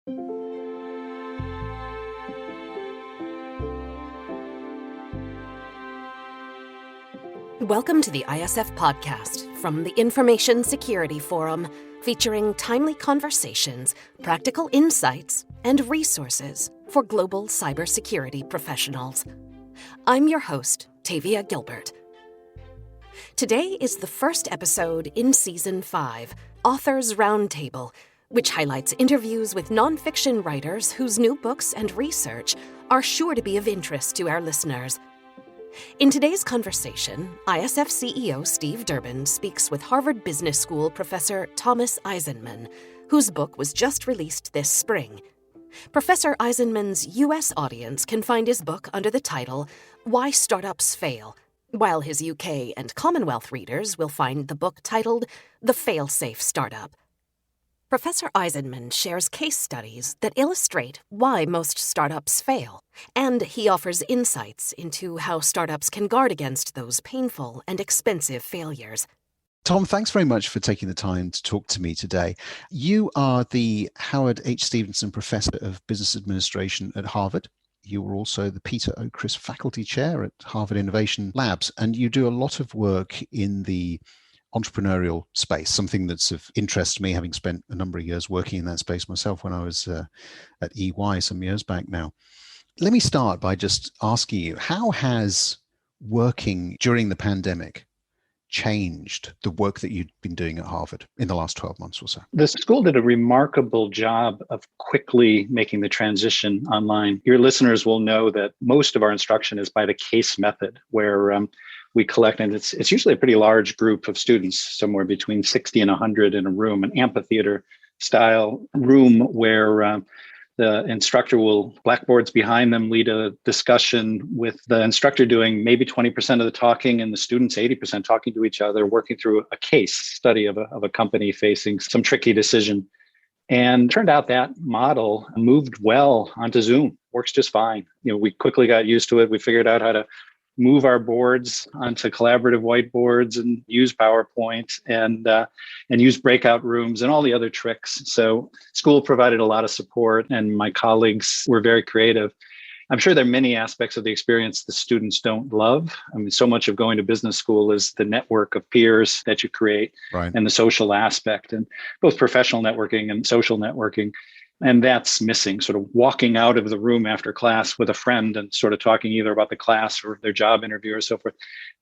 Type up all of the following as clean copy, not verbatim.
Welcome to the ISF podcast from the Information Security Forum, featuring timely conversations, practical insights, and resources for global cybersecurity professionals. I'm your host, Tavia Gilbert. Today is the first episode in Season 5, Authors Roundtable, which highlights interviews with nonfiction writers whose new books and research are sure to be of interest to our listeners. In today's conversation, ISF CEO Steve Durbin speaks with Harvard Business School professor Thomas Eisenmann, whose book was just released this spring. Professor Eisenmann's U.S. audience can find his book under the title Why Startups Fail, while his UK and Commonwealth readers will find the book titled The Fail-Safe Startup. Professor Eisenmann shares case studies that illustrate why most startups fail, and he offers insights into how startups can guard against those painful and expensive failures. Tom, thanks very much for taking the time to talk to me today. You are the Howard H. Stevenson Professor of Business Administration at Harvard. You were also the Peter O. Criss Faculty Chair at Harvard Innovation Labs, and you do a lot of work in the entrepreneurial space, something that's of interest to me, having spent a number of years working in that space myself when I was at EY some years back now. Let me start by just asking you, how has working during the pandemic changed the work that you've been doing at Harvard in the last 12 months or so? The school did a remarkable job of quickly making the transition online. Your listeners will know that most of our instruction is by the case method, where we collect, and it's usually a pretty large group of students, somewhere between 60 and 100 in a room, an amphitheater style room where the instructor will, blackboards behind them, lead a discussion with the instructor doing maybe 20% of the talking and the students 80% talking to each other, working through a case study of a company facing some tricky decision. And turned out that model moved well onto Zoom, works just fine. We quickly got used to it. We figured out how to move our boards onto collaborative whiteboards and use PowerPoint and use breakout rooms and all the other tricks. So school provided a lot of support, and my colleagues were very creative. I'm sure there are many aspects of the experience the students don't love. I mean, so much of going to business school is the network of peers that you create, right, and the social aspect, and both professional networking and social networking. And that's missing, sort of walking out of the room after class with a friend and sort of talking either about the class or their job interview or so forth.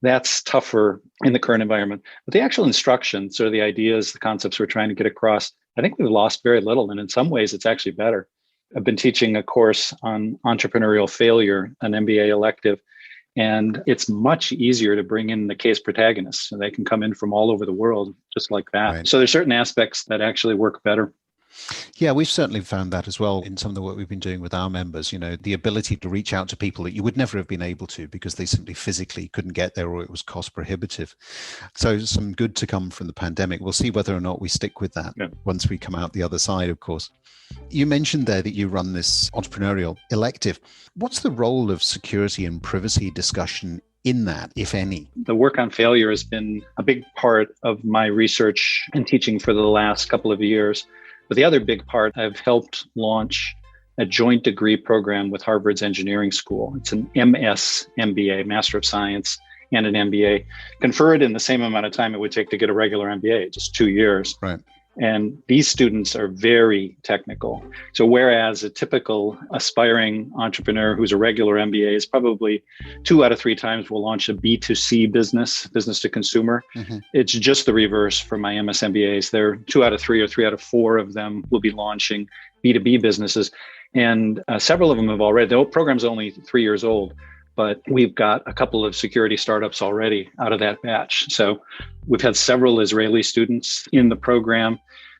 That's tougher in the current environment. But the actual instruction, sort of the ideas, the concepts we're trying to get across, I think we've lost very little. And in some ways, it's actually better. I've been teaching a course on entrepreneurial failure, an MBA elective, and it's much easier to bring in the case protagonists. So they can come in from all over the world just like that. Right. So there's certain aspects that actually work better. Yeah, we've certainly found that as well in some of the work we've been doing with our members, the ability to reach out to people that you would never have been able to because they simply physically couldn't get there or it was cost prohibitive. So some good to come from the pandemic. We'll see whether or not we stick with that once we come out the other side, of course. You mentioned there that you run this entrepreneurial elective. What's the role of security and privacy discussion in that, if any? The work on failure has been a big part of my research and teaching for the last couple of years. But the other big part, I've helped launch a joint degree program with Harvard's engineering school. It's an MS MBA, Master of Science, and an MBA, conferred in the same amount of time it would take to get a regular MBA, just 2 years. Right. And these students are very technical. So whereas a typical aspiring entrepreneur who's a regular MBA is probably 2 out of 3 times will launch a B2C business to consumer, it's just the reverse for my MS MBAs. They're 2 out of 3 or 3 out of 4 of them will be launching B2B businesses. And several of them have already, the program's only 3 years old, but we've got a couple of security startups already out of that batch. So we've had several Israeli students in the program.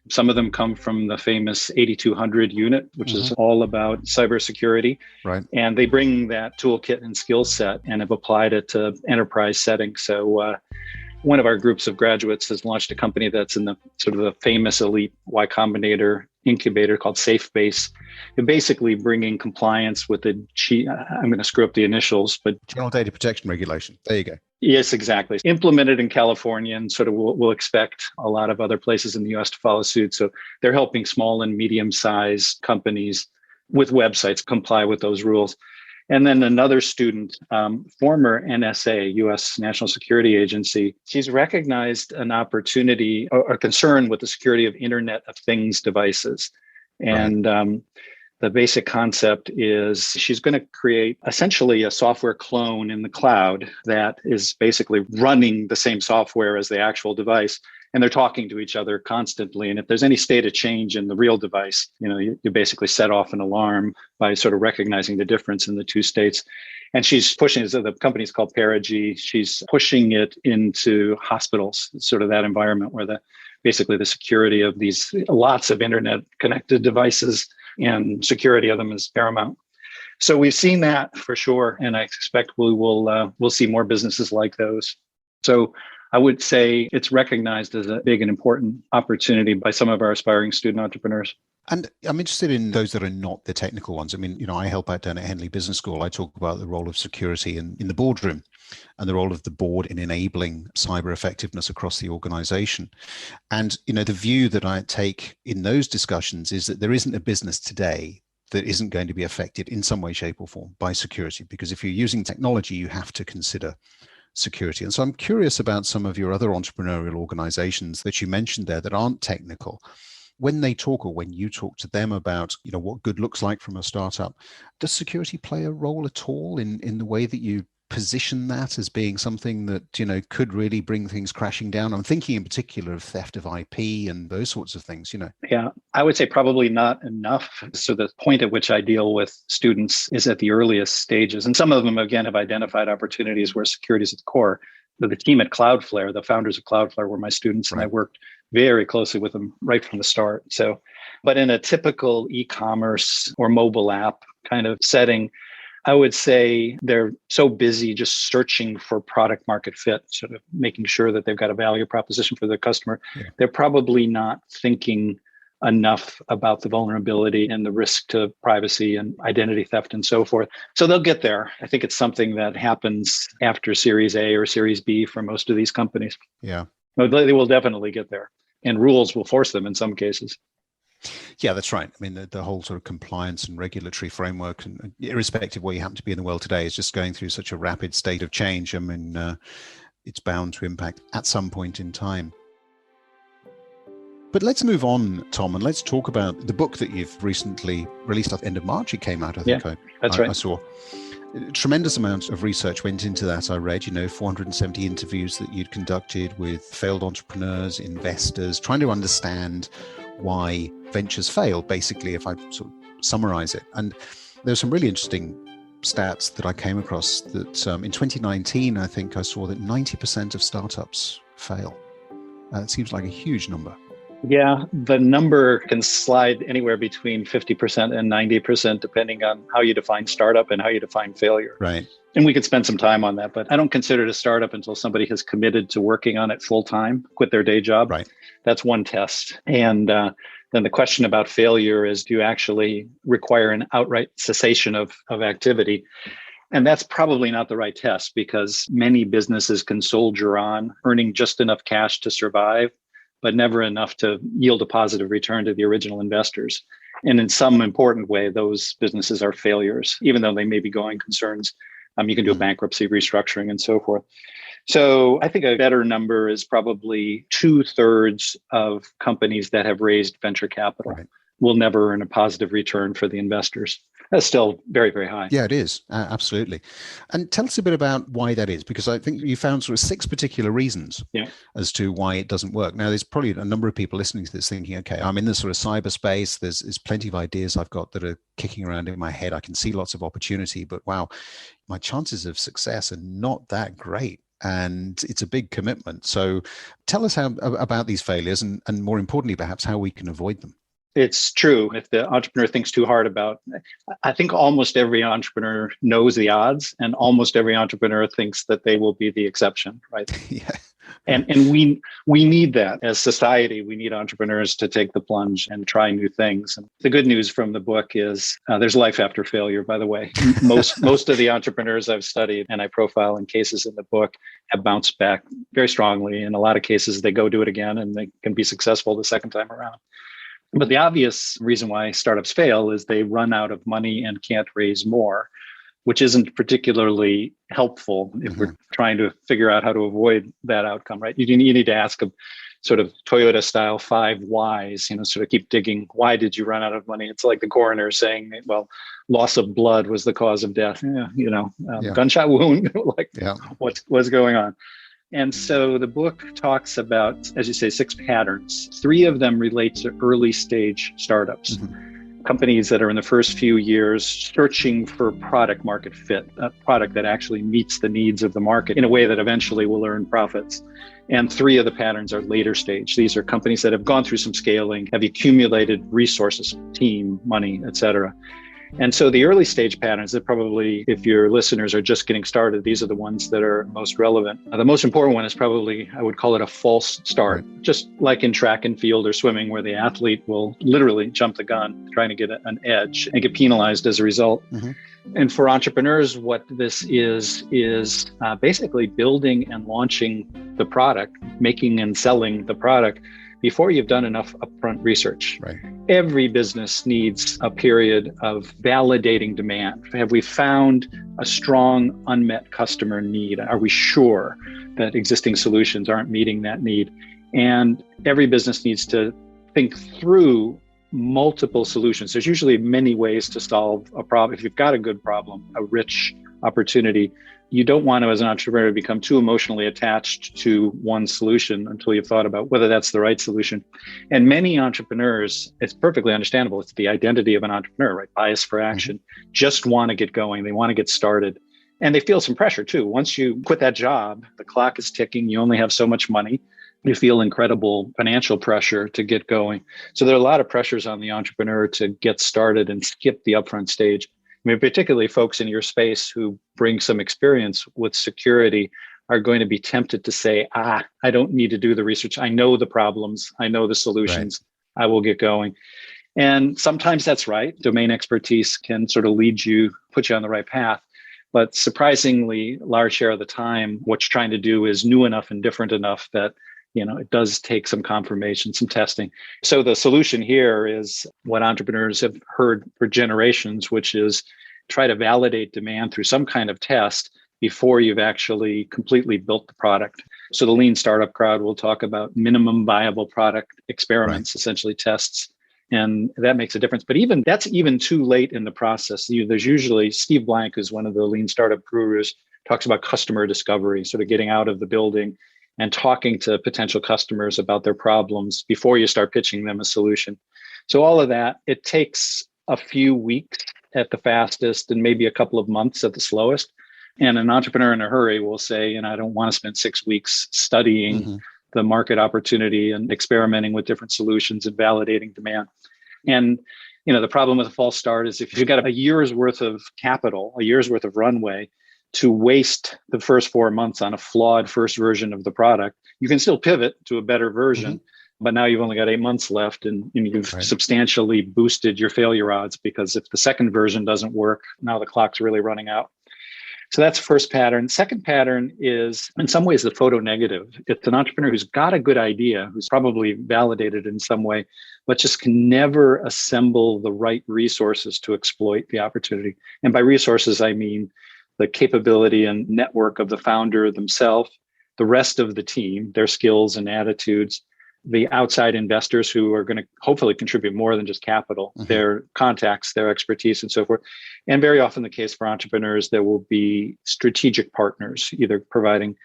Some of them come from the famous 8200 unit, which is all about cybersecurity. Right. And they bring that toolkit and skill set and have applied it to enterprise settings. So one of our groups of graduates has launched a company that's in the sort of the famous elite Y Combinator incubator called SafeBase. And basically bringing compliance with the I'm going to screw up the initials, but General Data Protection Regulation. There you go. Yes, exactly. Implemented in California, and sort of we'll expect a lot of other places in the US to follow suit. So they're helping small and medium-sized companies with websites comply with those rules. And then another student, former NSA, US National Security Agency, she's recognized an opportunity or concern with the security of Internet of Things devices. And the basic concept is she's going to create essentially a software clone in the cloud that is basically running the same software as the actual device. And they're talking to each other constantly. And if there's any state of change in the real device, you basically set off an alarm by sort of recognizing the difference in the two states. And she's pushing, so the company's called Perigee. She's pushing it into hospitals, sort of that environment where basically the security of these lots of internet connected devices and security of them is paramount. So we've seen that for sure, and I expect we'll see more businesses like those. So I would say it's recognized as a big and important opportunity by some of our aspiring student entrepreneurs. And I'm interested in those that are not the technical ones. I mean, I help out down at Henley Business School. I talk about the role of security in the boardroom and the role of the board in enabling cyber effectiveness across the organization. And, the view that I take in those discussions is that there isn't a business today that isn't going to be affected in some way, shape, or form by security. Because if you're using technology, you have to consider security. And so I'm curious about some of your other entrepreneurial organizations that you mentioned there that aren't technical. When they talk, or when you talk to them about, what good looks like from a startup, does security play a role at all in the way that you position that as being something that, could really bring things crashing down? I'm thinking in particular of theft of IP and those sorts of things, Yeah, I would say probably not enough. So the point at which I deal with students is at the earliest stages. And some of them, again, have identified opportunities where security is at the core. The team at Cloudflare, the founders of Cloudflare were my students, and I worked very closely with them right from the start. So, but in a typical e-commerce or mobile app kind of setting, I would say they're so busy just searching for product market fit, sort of making sure that they've got a value proposition for their customer. Yeah. They're probably not thinking enough about the vulnerability and the risk to privacy and identity theft and so forth. So they'll get there. I think it's something that happens after Series A or Series B for most of these companies. Yeah. They will definitely get there. And rules will force them in some cases. Yeah, that's right. I mean, the whole sort of compliance and regulatory framework, and irrespective of where you happen to be in the world today, is just going through such a rapid state of change. I mean, it's bound to impact at some point in time. But let's move on, Tom, and let's talk about the book that you've recently released at the end of March. It came out, I think. Yeah, that's right. I saw. A tremendous amount of research went into that. I read, 470 interviews that you'd conducted with failed entrepreneurs, investors, trying to understand why ventures fail, basically, if I sort of summarize it. And there's some really interesting stats that I came across that in 2019, I think I saw that 90% of startups fail. It seems like a huge number. Yeah, the number can slide anywhere between 50% and 90%, depending on how you define startup and how you define failure. Right. And we could spend some time on that, but I don't consider it a startup until somebody has committed to working on it full time, quit their day job. Right. That's one test. And then the question about failure is, do you actually require an outright cessation of activity? And that's probably not the right test, because many businesses can soldier on, earning just enough cash to survive, but never enough to yield a positive return to the original investors. And in some important way, those businesses are failures, even though they may be going concerns. You can do a bankruptcy, restructuring, and so forth. So I think a better number is probably 2/3 of companies that have raised venture capital will never earn a positive return for the investors. That's still very, very high. Yeah, it is. Absolutely. And tell us a bit about why that is, because I think you found sort of 6 particular reasons as to why it doesn't work. Now, there's probably a number of people listening to this thinking, okay, I'm in this sort of cyberspace. There's plenty of ideas I've got that are kicking around in my head. I can see lots of opportunity, but wow, my chances of success are not that great. And it's a big commitment. So tell us about these failures and more importantly, perhaps how we can avoid them. It's true. If the entrepreneur thinks too hard I think almost every entrepreneur knows the odds, and almost every entrepreneur thinks that they will be the exception, right? Yeah. And we need that as society. We need entrepreneurs to take the plunge and try new things. And the good news from the book is there's life after failure, by the way. Most of the entrepreneurs I've studied and I profile in cases in the book have bounced back very strongly. In a lot of cases, they go do it again and they can be successful the second time around. But the obvious reason why startups fail is they run out of money and can't raise more, which isn't particularly helpful if we're trying to figure out how to avoid that outcome, right? You need to ask a sort of Toyota style 5 whys, sort of keep digging. Why did you run out of money? It's like the coroner saying, well, loss of blood was the cause of death. Gunshot wound, what's going on? And so the book talks about, as you say, 6 patterns. 3 of them relate to early stage startups. Companies that are in the first few years searching for product market fit, a product that actually meets the needs of the market in a way that eventually will earn profits. And 3 of the patterns are later stage. These are companies that have gone through some scaling, have accumulated resources, team, money, et cetera. And so the early stage patterns that probably, if your listeners are just getting started, these are the ones that are most relevant. The most important one is probably, I would call it a false start, just like in track and field or swimming, where the athlete will literally jump the gun, trying to get an edge and get penalized as a result. And for entrepreneurs, what this is basically building and launching the product, making and selling the product before you've done enough upfront research. Right. Every business needs a period of validating demand. Have we found a strong unmet customer need? Are we sure that existing solutions aren't meeting that need? And every business needs to think through multiple solutions. There's usually many ways to solve a problem. If you've got a good problem, a rich opportunity, you don't want to, as an entrepreneur, become too emotionally attached to one solution until you've thought about whether that's the right solution. And many entrepreneurs, it's perfectly understandable. It's the identity of an entrepreneur, right? Bias for action, just want to get going. They want to get started. And they feel some pressure too. Once you quit that job, the clock is ticking. You only have so much money. You feel incredible financial pressure to get going. So there are a lot of pressures on the entrepreneur to get started and skip the upfront stage. I mean, particularly folks in your space who bring some experience with security are going to be tempted to say, I don't need to do the research. I know the problems. I know the solutions. Right. I will get going. And sometimes that's right. Domain expertise can sort of put you on the right path. But surprisingly, large share of the time, what you're trying to do is new enough and different enough that it does take some confirmation, some testing. So the solution here is what entrepreneurs have heard for generations, which is try to validate demand through some kind of test before you've actually completely built the product. So the lean startup crowd will talk about minimum viable product experiments, essentially tests. And that makes a difference. But that's even too late in the process. There's usually, Steve Blank, who's one of the lean startup gurus, talks about customer discovery, sort of getting out of the building and talking to potential customers about their problems before you start pitching them a solution. So all of that, it takes a few weeks at the fastest and maybe a couple of months at the slowest. And an entrepreneur in a hurry will say, I don't want to spend 6 weeks studying the market opportunity and experimenting with different solutions and validating demand. And the problem with a false start is if you've got a year's worth of capital, a year's worth of runway, to waste the first 4 months on a flawed first version of the product, you can still pivot to a better version, but now you've only got 8 months left and you've substantially boosted your failure odds, because if the second version doesn't work, now the clock's really running out. So that's the first pattern. Second pattern is, in some ways, the photo negative. It's an entrepreneur who's got a good idea, who's probably validated in some way, but just can never assemble the right resources to exploit the opportunity. And by resources, I mean the capability and network of the founder themselves, the rest of the team, their skills and attitudes, the outside investors who are going to hopefully contribute more than just capital, their contacts, their expertise, and so forth. And very often the case for entrepreneurs, there will be strategic partners, either providing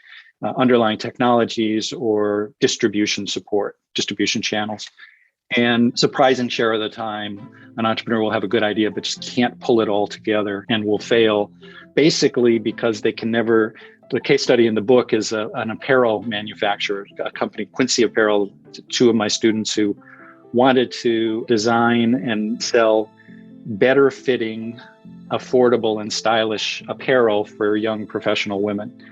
underlying technologies or distribution support, distribution channels. And surprising share of the time, an entrepreneur will have a good idea, but just can't pull it all together and will fail, basically because they can never. The case study in the book is an apparel manufacturer, a company, Quincy Apparel. 2 of my students who wanted to design and sell better fitting, affordable, and stylish apparel for young professional women.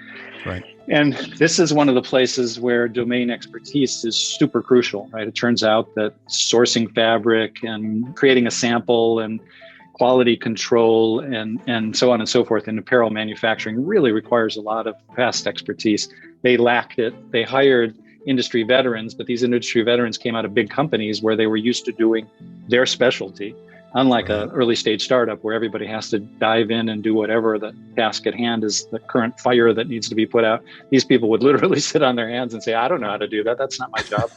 Right. And this is one of the places where domain expertise is super crucial, right? It turns out that sourcing fabric and creating a sample and quality control and so on and so forth in apparel manufacturing really requires a lot of past expertise. They lacked it. They hired industry veterans, but these industry veterans came out of big companies where they were used to doing their specialty. Unlike an early stage startup where everybody has to dive in and do whatever the task at hand is, the current fire that needs to be put out. These people would literally sit on their hands and say, I don't know how to do that. That's not my job.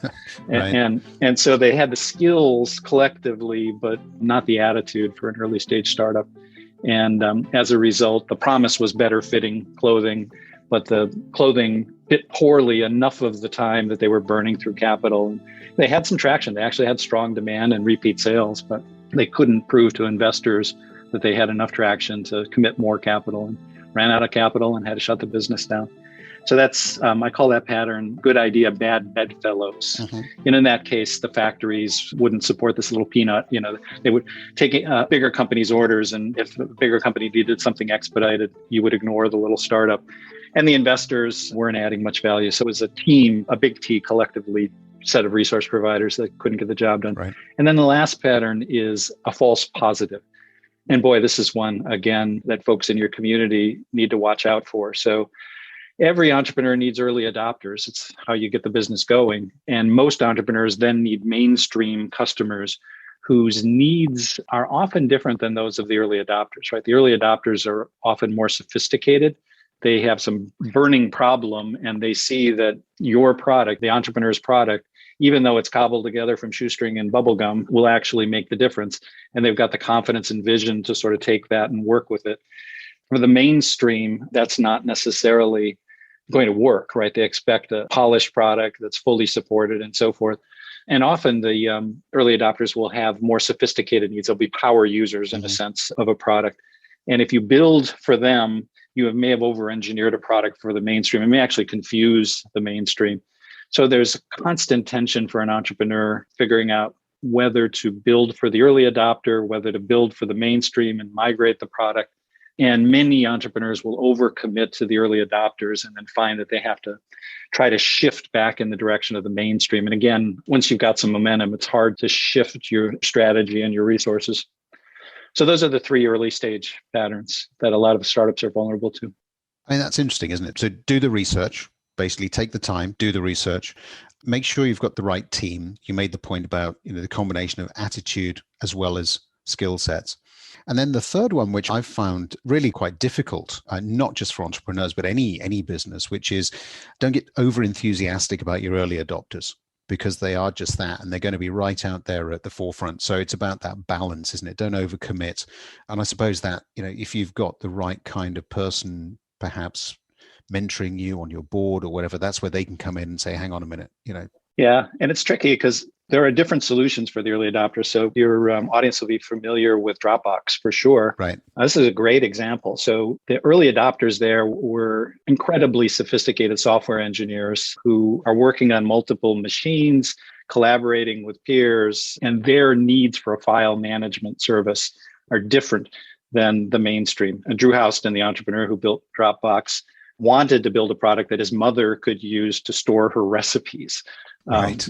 Right. and so they had the skills collectively, but not the attitude for an early stage startup. And as a result, the promise was better fitting clothing, but the clothing fit poorly enough of the time that they were burning through capital. They had some traction. They actually had strong demand and repeat sales, but they couldn't prove to investors that they had enough traction to commit more capital, and ran out of capital and had to shut the business down. So that's, I call that pattern, good idea, bad bedfellows. And in that case, the factories wouldn't support this little peanut. They would take bigger companies' orders, and if the bigger company needed something expedited, you would ignore the little startup. And the investors weren't adding much value. So it was a team, a big T collectively, set of resource providers that couldn't get the job done. Right. And then the last pattern is a false positive. And boy, this is one, again, that folks in your community need to watch out for. So every entrepreneur needs early adopters. It's how you get the business going. And most entrepreneurs then need mainstream customers whose needs are often different than those of the early adopters, right? The early adopters are often more sophisticated. They have some burning problem, and they see that your product, the entrepreneur's product, even though it's cobbled together from shoestring and bubble gum, will actually make the difference. And they've got the confidence and vision to sort of take that and work with it. For the mainstream, that's not necessarily going to work, right? They expect a polished product that's fully supported and so forth. And often the early adopters will have more sophisticated needs. They'll be power users in a sense of a product. And if you build for them, you may have over-engineered a product for the mainstream. It may actually confuse the mainstream. So there's constant tension for an entrepreneur figuring out whether to build for the early adopter, whether to build for the mainstream and migrate the product. And many entrepreneurs will overcommit to the early adopters and then find that they have to try to shift back in the direction of the mainstream. And again, once you've got some momentum, it's hard to shift your strategy and your resources. So those are the three early stage patterns that a lot of startups are vulnerable to. I mean, that's interesting, isn't it? So do the research, basically take the time, do the research, make sure you've got the right team. You made the point about, the combination of attitude as well as skill sets. And then the third one, which I've found really quite difficult, not just for entrepreneurs, but any business, which is don't get over enthusiastic about your early adopters, because they are just that, and they're going to be right out there at the forefront. So it's about that balance, isn't it? Don't overcommit. And I suppose that, if you've got the right kind of person, perhaps mentoring you on your board or whatever, that's where they can come in and say, hang on a minute, Yeah, and it's tricky because there are different solutions for the early adopters. So your audience will be familiar with Dropbox for sure. Right. This is a great example. So the early adopters there were incredibly sophisticated software engineers who are working on multiple machines, collaborating with peers, and their needs for a file management service are different than the mainstream. And Drew Houston, the entrepreneur who built Dropbox, wanted to build a product that his mother could use to store her recipes. Right.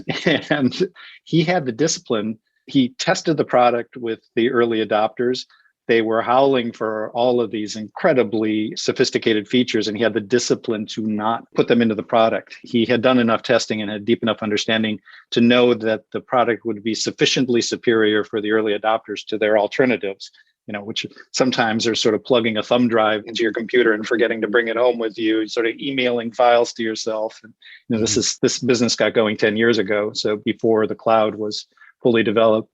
And he had the discipline. He tested the product with the early adopters. They were howling for all of these incredibly sophisticated features, and he had the discipline to not put them into the product. He had done enough testing and had deep enough understanding to know that the product would be sufficiently superior for the early adopters to their alternatives, which sometimes are sort of plugging a thumb drive into your computer and forgetting to bring it home with you, sort of emailing files to yourself. And this business got going 10 years ago, so before the cloud was fully developed.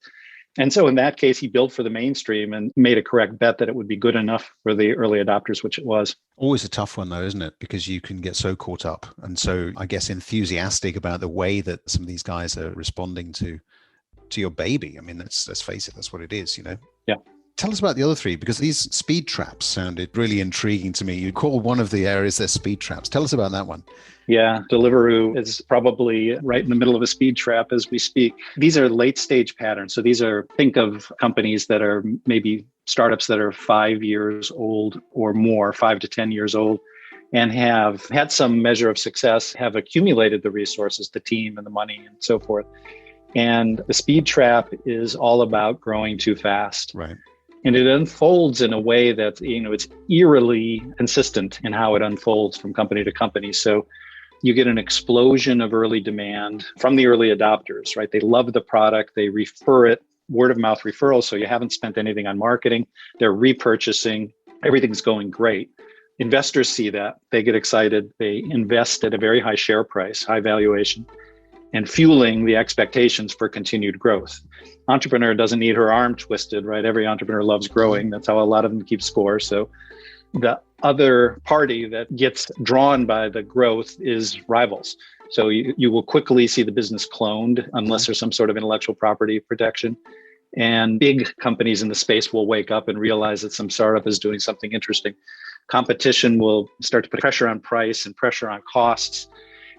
And so in that case, he built for the mainstream and made a correct bet that it would be good enough for the early adopters, which it was. Always a tough one though, isn't it? Because you can get so caught up and so, I guess, enthusiastic about the way that some of these guys are responding to your baby. I mean, let's face it, that's what it is, Yeah. Tell us about the other three, because these speed traps sounded really intriguing to me. You call one of the areas there speed traps. Tell us about that one. Yeah, Deliveroo is probably right in the middle of a speed trap as we speak. These are late stage patterns. So think of companies that are maybe startups that are 5 years old or more, 5 to 10 years old, and have had some measure of success, have accumulated the resources, the team and the money and so forth. And the speed trap is all about growing too fast. Right. And it unfolds in a way that, it's eerily consistent in how it unfolds from company to company. So you get an explosion of early demand from the early adopters, right? They love the product, they refer it, word of mouth referrals. So you haven't spent anything on marketing. They're repurchasing. Everything's going great. Investors see that. They get excited. They invest at a very high share price, high valuation, and fueling the expectations for continued growth. Entrepreneur doesn't need her arm twisted, right? Every entrepreneur loves growing. That's how a lot of them keep score. So the other party that gets drawn by the growth is rivals. So you will quickly see the business cloned unless there's some sort of intellectual property protection. And big companies in the space will wake up and realize that some startup is doing something interesting. Competition will start to put pressure on price and pressure on costs.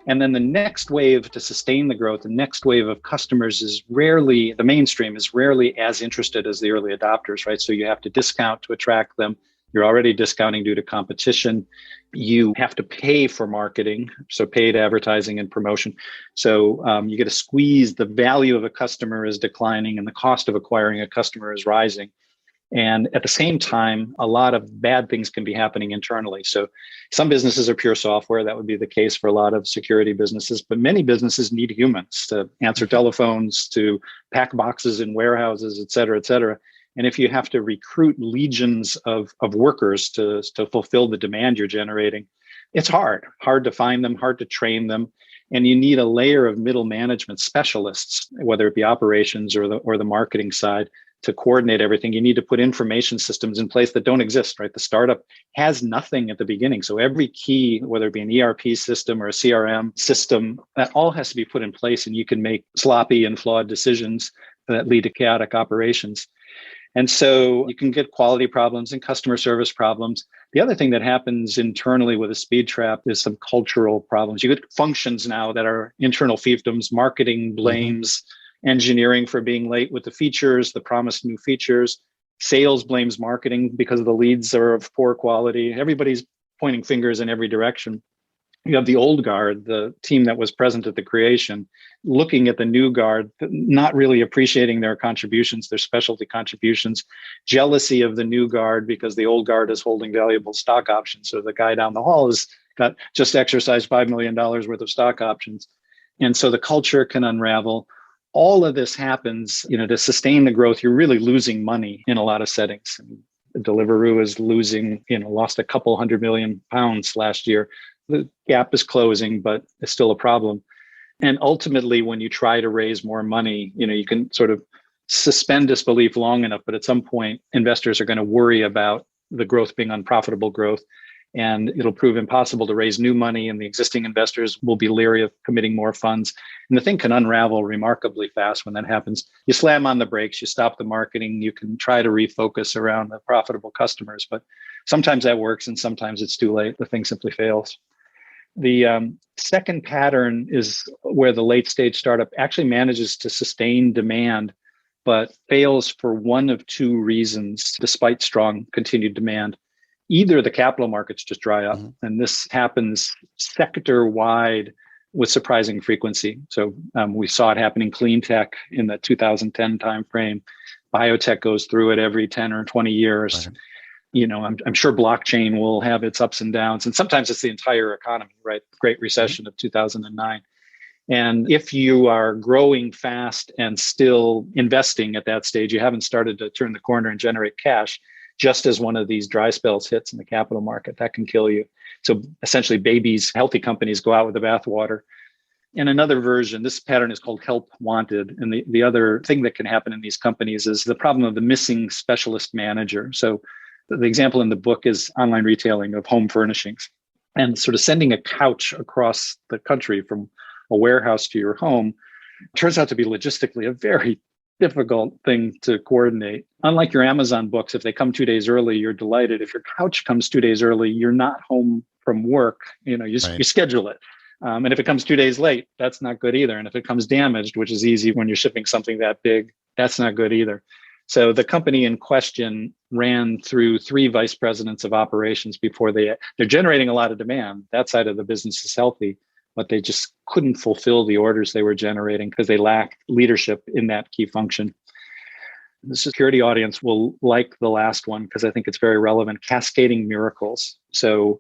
And then the next wave to sustain the growth, the next wave of customers the mainstream is rarely as interested as the early adopters, right? So you have to discount to attract them. You're already discounting due to competition. You have to pay for marketing, so paid advertising and promotion. So you get to squeeze. The value of a customer is declining and the cost of acquiring a customer is rising. And at the same time, a lot of bad things can be happening internally. So some businesses are pure software. That would be the case for a lot of security businesses. But many businesses need humans to answer telephones, to pack boxes in warehouses, et cetera, et cetera. And if you have to recruit legions of workers to fulfill the demand you're generating, it's hard to find them, hard to train them. And you need a layer of middle management specialists, whether it be operations or the marketing side, to coordinate everything. You need to put information systems in place that don't exist, right? The startup has nothing at the beginning. So every key, whether it be an ERP system or a CRM system, that all has to be put in place, and you can make sloppy and flawed decisions that lead to chaotic operations. And so you can get quality problems and customer service problems. The other thing that happens internally with a speed trap is some cultural problems. You get functions now that are internal fiefdoms, marketing blames engineering for being late with the features, the promised new features. Sales blames marketing because the leads are of poor quality. Everybody's pointing fingers in every direction. You have the old guard, the team that was present at the creation, looking at the new guard, not really appreciating their contributions, their specialty contributions, jealousy of the new guard because the old guard is holding valuable stock options. So the guy down the hall has got just exercised $5 million worth of stock options. And so the culture can unravel. All of this happens, to sustain the growth. You're really losing money in a lot of settings. Deliveroo is losing, lost a couple £100 million last year. The gap is closing, but it's still a problem. And ultimately, when you try to raise more money, you can sort of suspend disbelief long enough, but at some point, investors are going to worry about the growth being unprofitable growth. And it'll prove impossible to raise new money, and the existing investors will be leery of committing more funds. And the thing can unravel remarkably fast when that happens. You slam on the brakes, you stop the marketing, you can try to refocus around the profitable customers, but sometimes that works and sometimes it's too late. The thing simply fails. The second pattern is where the late stage startup actually manages to sustain demand, but fails for one of two reasons, despite strong continued demand. Either the capital markets just dry up, and this happens sector-wide with surprising frequency. So we saw it happen in clean tech in the 2010 timeframe. Biotech goes through it every 10 or 20 years. Right. I'm sure blockchain will have its ups and downs, and sometimes it's the entire economy, right? Great Recession of 2009. And if you are growing fast and still investing at that stage, you haven't started to turn the corner and generate cash, just as one of these dry spells hits in the capital market, that can kill you. So essentially, healthy companies go out with the bathwater. And another version, this pattern is called help wanted. And the other thing that can happen in these companies is the problem of the missing specialist manager. So the example in the book is online retailing of home furnishings, and sort of sending a couch across the country from a warehouse to your home turns out to be logistically a very difficult thing to coordinate. Unlike your Amazon books, if they come 2 days early, you're delighted. If your couch comes 2 days early, you're not home from work. You schedule it. And if it comes 2 days late, that's not good either. And if it comes damaged, which is easy when you're shipping something that big, that's not good either. So the company in question ran through 3 vice presidents of operations before they're generating a lot of demand. That side of the business is healthy, but they just couldn't fulfill the orders they were generating because they lacked leadership in that key function. The security audience will like the last one because I think it's very relevant. Cascading miracles. So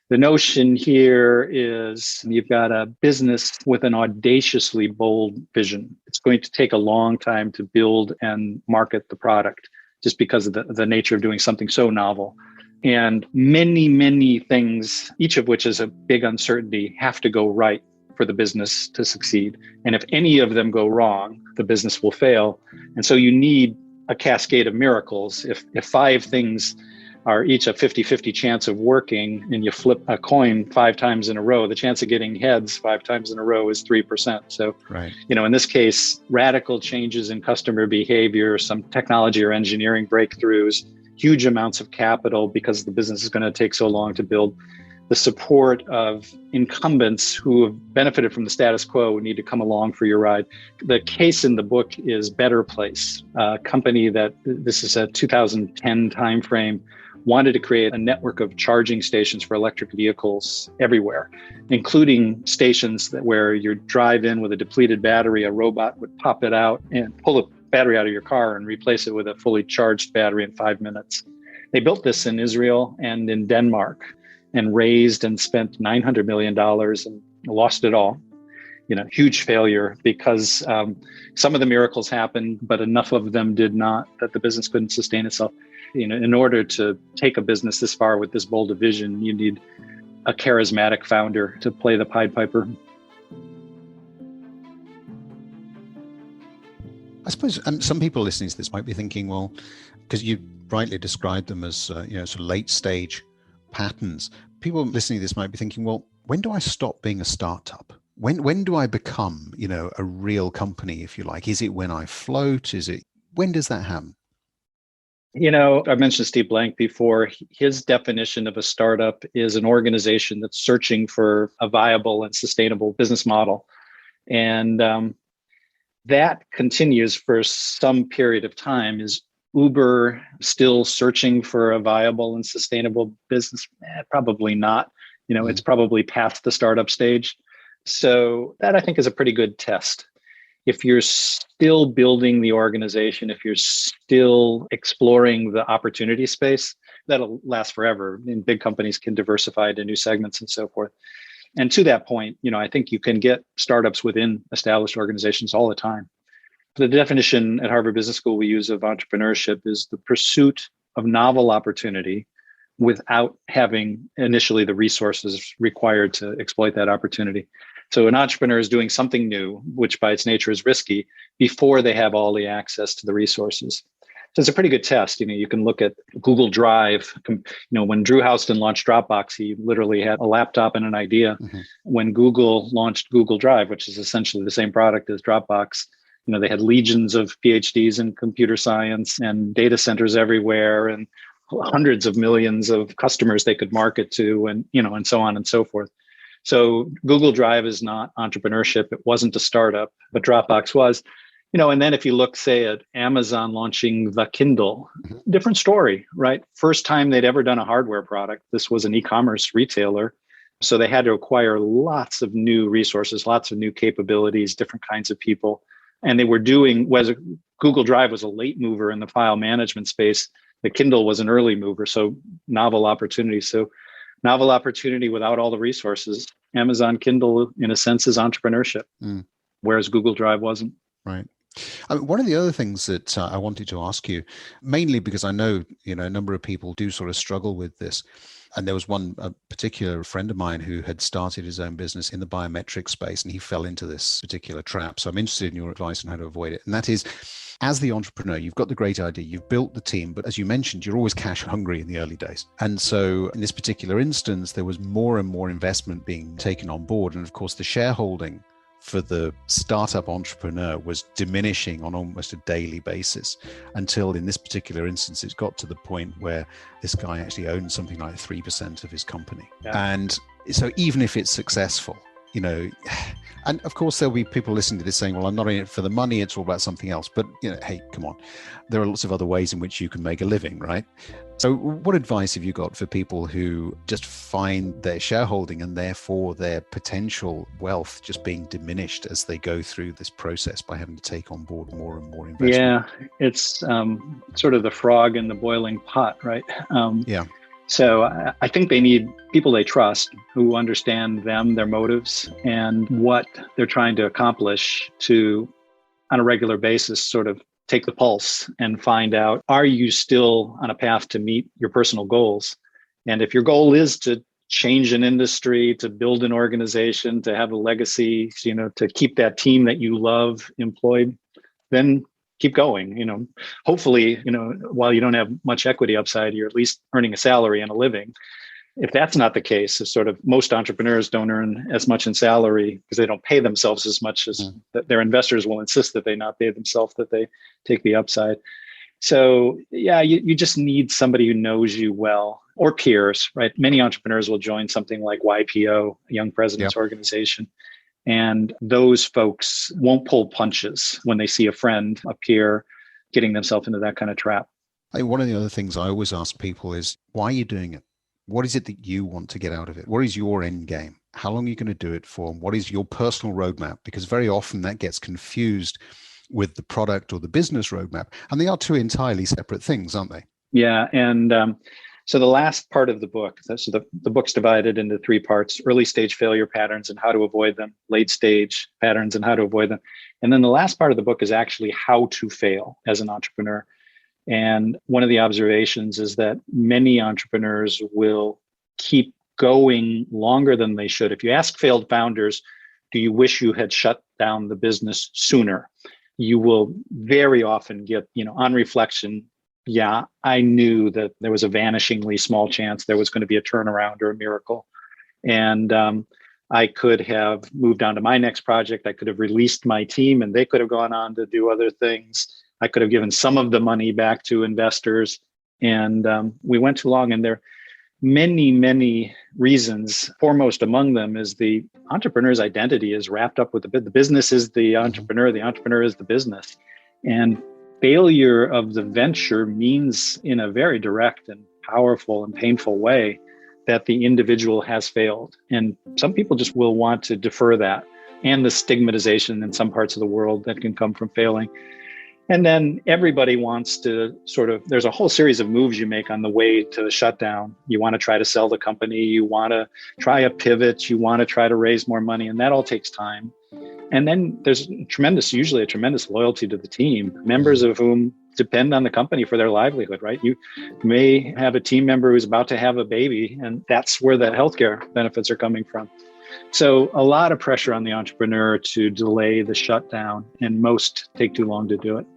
the notion here is you've got a business with an audaciously bold vision. It's going to take a long time to build and market the product just because of the nature of doing something so novel. And many, many things, each of which is a big uncertainty, have to go right for the business to succeed. And if any of them go wrong, the business will fail. And so you need a cascade of miracles. If 5 things are each a 50-50 chance of working, and you flip a coin 5 times in a row, the chance of getting heads 5 times in a row is 3%. So, right. In this case, radical changes in customer behavior, some technology or engineering breakthroughs, huge amounts of capital because the business is going to take so long to build, the support of incumbents who have benefited from the status quo need to come along for your ride. The case in the book is Better Place, a company that, this is a 2010 timeframe, wanted to create a network of charging stations for electric vehicles everywhere, including stations where you drive in with a depleted battery, a robot would pop it out and pull the battery out of your car and replace it with a fully charged battery in 5 minutes. They built this in Israel and in Denmark and raised and spent $900 million and lost it all. Huge failure because some of the miracles happened, but enough of them did not that the business couldn't sustain itself. In order to take a business this far with this bold a vision, you need a charismatic founder to play the Pied Piper. I suppose some people listening to this might be thinking, well, because you rightly described them as sort of late stage patterns. People listening to this might be thinking, well, when do I stop being a startup? When do I become, a real company, if you like? Is it when I float? When does that happen? I mentioned Steve Blank before. His definition of a startup is an organization that's searching for a viable and sustainable business model. And that continues for some period of time. Is Uber still searching for a viable and sustainable business? Probably not. It's probably past the startup stage. So that, I think, is a pretty good test. If you're still building the organization, if you're still exploring the opportunity space, that'll last forever. And big companies can diversify into new segments and so forth. And to that point, I think you can get startups within established organizations all the time. The definition at Harvard Business School we use of entrepreneurship is the pursuit of novel opportunity without having initially the resources required to exploit that opportunity. So an entrepreneur is doing something new, which by its nature is risky, before they have all the access to the resources. So it's a pretty good test. You can look at Google Drive. When Drew Houston launched Dropbox, he literally had a laptop and an idea. Mm-hmm. When Google launched Google Drive, which is essentially the same product as Dropbox, they had legions of PhDs in computer science and data centers everywhere and hundreds of millions of customers they could market to, and and so on and so forth. So Google Drive is not entrepreneurship. It wasn't a startup, but Dropbox was. And then if you look, say, at Amazon launching the Kindle, different story, right? First time they'd ever done a hardware product. This was an e-commerce retailer. So they had to acquire lots of new resources, lots of new capabilities, different kinds of people. And they were Google Drive was a late mover in the file management space. The Kindle was an early mover, so novel opportunity. So novel opportunity without all the resources. Amazon Kindle, in a sense, is entrepreneurship, whereas Google Drive wasn't. Right. One of the other things that I wanted to ask you, mainly because I know, a number of people do sort of struggle with this. And there was a particular friend of mine who had started his own business in the biometric space, and he fell into this particular trap. So I'm interested in your advice on how to avoid it. And that is, as the entrepreneur, you've got the great idea, you've built the team, but as you mentioned, you're always cash hungry in the early days. And so in this particular instance, there was more and more investment being taken on board. And of course, the shareholding for the startup entrepreneur was diminishing on almost a daily basis, until in this particular instance, it's got to the point where this guy actually owns something like 3% of his company. Yeah. And so even if it's successful, and of course there'll be people listening to this saying, well, I'm not in it for the money, it's all about something else. But hey, come on, there are lots of other ways in which you can make a living, right? So what advice have you got for people who just find their shareholding and therefore their potential wealth just being diminished as they go through this process by having to take on board more and more investment? Yeah, it's sort of the frog in the boiling pot, right? Yeah. So I think they need people they trust, who understand them, their motives, and what they're trying to accomplish, to, on a regular basis, sort of take the pulse and find out, are you still on a path to meet your personal goals? And if your goal is to change an industry, to build an organization, to have a legacy, to keep that team that you love employed, then keep going. Hopefully, while you don't have much equity upside, you're at least earning a salary and a living. If that's not the case, it's sort of most entrepreneurs don't earn as much in salary because they don't pay themselves as much as their investors will insist that they not pay themselves, that they take the upside. So yeah, you just need somebody who knows you well, or peers, right? Many entrepreneurs will join something like YPO, Young Presidents Organization. And those folks won't pull punches when they see a friend, a peer, getting themselves into that kind of trap. One of the other things I always ask people is, why are you doing it? What is it that you want to get out of it? What is your end game? How long are you going to do it for? What is your personal roadmap? Because very often that gets confused with the product or the business roadmap. And they are two entirely separate things, aren't they? Yeah. And so the last part of the book, so the book's divided into 3 parts: early stage failure patterns and how to avoid them, late stage patterns and how to avoid them. And then the last part of the book is actually how to fail as an entrepreneur. And one of the observations is that many entrepreneurs will keep going longer than they should. If you ask failed founders, do you wish you had shut down the business sooner? You will very often get, on reflection, yeah, I knew that there was a vanishingly small chance there was going to be a turnaround or a miracle. And I could have moved on to my next project. I could have released my team and they could have gone on to do other things. I could have given some of the money back to investors. And we went too long. And there are many, many reasons. Foremost among them is the entrepreneur's identity is wrapped up with the business is the entrepreneur is the business. And failure of the venture means, in a very direct and powerful and painful way, that the individual has failed. And some people just will want to defer that, and the stigmatization in some parts of the world that can come from failing. And then everybody wants to there's a whole series of moves you make on the way to the shutdown. You want to try to sell the company, you want to try a pivot, you want to try to raise more money, and that all takes time. And then there's usually a tremendous loyalty to the team, members of whom depend on the company for their livelihood, right? You may have a team member who's about to have a baby, and that's where the healthcare benefits are coming from. So a lot of pressure on the entrepreneur to delay the shutdown, and most take too long to do it.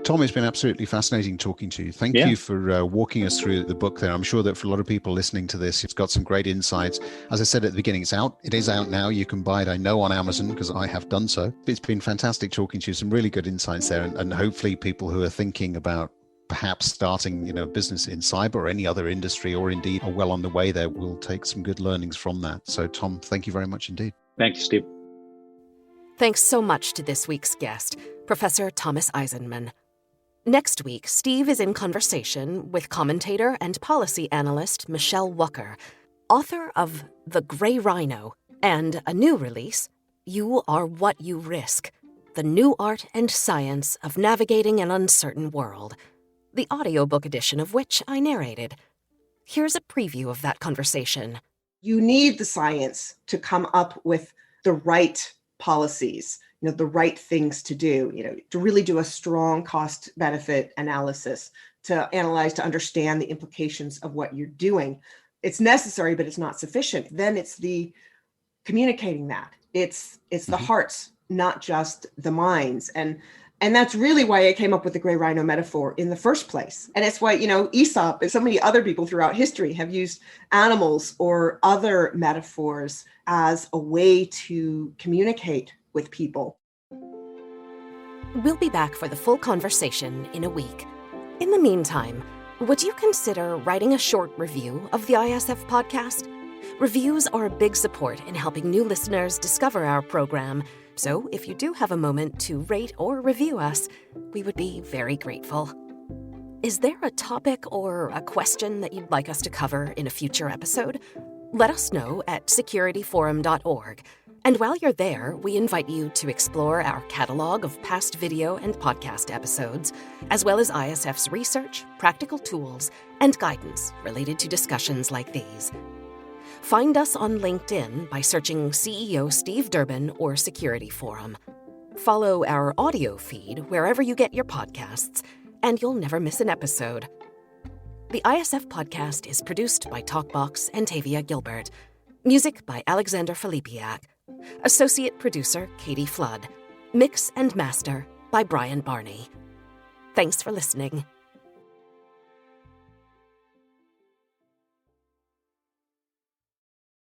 Tom, it's been absolutely fascinating talking to you. Thank you for walking us through the book there. I'm sure that for a lot of people listening to this, it's got some great insights. As I said at the beginning, it is out now. You can buy it, I know, on Amazon, because I have done so. It's been fantastic talking to you. Some really good insights there. And hopefully people who are thinking about perhaps starting, a business in cyber or any other industry, or indeed are well on the way there, will take some good learnings from that. So Tom, thank you very much indeed. Thank you, Steve. Thanks so much to this week's guest, Professor Thomas Eisenmann. Next week, Steve is in conversation with commentator and policy analyst Michelle Wucker, author of The Gray Rhino and a new release, You Are What You Risk, The New Art and Science of Navigating an Uncertain World, the audiobook edition of which I narrated. Here's a preview of that conversation. You need the science to come up with the right policies, the right things to do, to really do a strong cost benefit analysis, to analyze, to understand the implications of what you're doing. It's necessary, but it's not sufficient. Then it's the communicating that. It's the hearts, not just the minds. And And that's really why I came up with the gray rhino metaphor in the first place. And it's why, Aesop and so many other people throughout history have used animals or other metaphors as a way to communicate with people. We'll be back for the full conversation in a week. In the meantime, would you consider writing a short review of the ISF podcast? Reviews are a big support in helping new listeners discover our program. So if you do have a moment to rate or review us, we would be very grateful. Is there a topic or a question that you'd like us to cover in a future episode? Let us know at securityforum.org. And while you're there, we invite you to explore our catalog of past video and podcast episodes, as well as ISF's research, practical tools, and guidance related to discussions like these. Find us on LinkedIn by searching CEO Steve Durbin or Security Forum. Follow our audio feed wherever you get your podcasts, and you'll never miss an episode. The ISF podcast is produced by Talkbox and Tavia Gilbert. Music by Alexander Filipiak. Associate producer Katie Flood. Mix and master by Brian Barney. Thanks for listening.